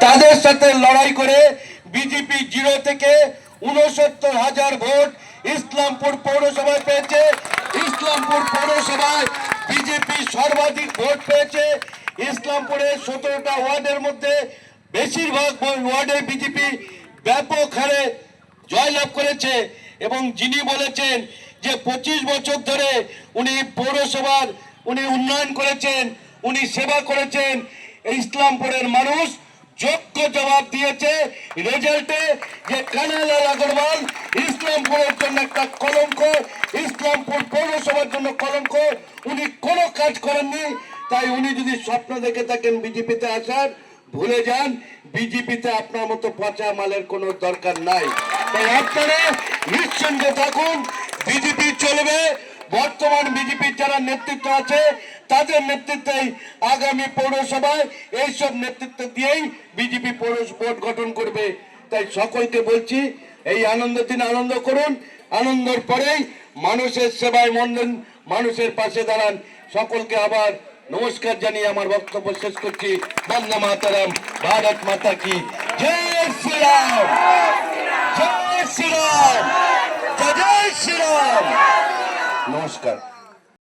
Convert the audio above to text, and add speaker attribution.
Speaker 1: তাদের সাথে লড়াই করে বিজেপি 0 থেকে 69,000 ভোট ইসলামপুর পৌরসভায় পেয়েছে। ইসলামপুর পৌরসভায় বিজেপি সর্বাধিক ভোট পেয়েছে। ইসলামপুরের 17টা ওয়ার্ডের মধ্যে বেশিরভাগ ওয়ার্ডে বিজেপি ব্যাপক হারে জয়লাভ করেছে। এবং যিনি বলেছেন যে 25 বছর ধরে উনি পৌরসভার উন্নয়ন করেছেন, উনি সেবা করেছেন, ইসলামপুরের মানুষ যোগ্য জবাব দিয়েছে রেজাল্টে যে কানাইলাল আগরওয়াল ইসলামপুরের জন্য একটা কলঙ্ক, ইসলামপুর পৌরসভার জন্য কলঙ্ক। উনি কোনো কাজ করেননি। তাই উনি যদি স্বপ্ন দেখে থাকেন বিজেপিতে আসার, ভুলে যান, বিজেপিতে আপনার মতো পচা মালের কোনো দরকার নাই। তাই আপনারা নিশ্চিন্তে থাকুন, বিজেপি চলবে। বর্তমান বিজেপির যারা নেতৃত্ব আছে তাদের নেতৃত্বেই আগামী পৌরসভায় এইসব নেতৃত্ব দিয়েই বিজেপি পৌর বোর্ড গঠন করবে। তাই সকলকে বলছি, এই আনন্দের দিন আনন্দ করুন, আনন্দের পরেই মানুষের সেবায় মন দেন, মানুষের পাশে দাঁড়ান। সকলকে আবার নমস্কার জানিয়ে আমার বক্তব্য শেষ করছি। বন্দে মাতরম, ভারত মাতা কি জয় শ্রীরাম, জয় শ্রীরাম, জয় জয় শ্রীরাম। নমস্কার।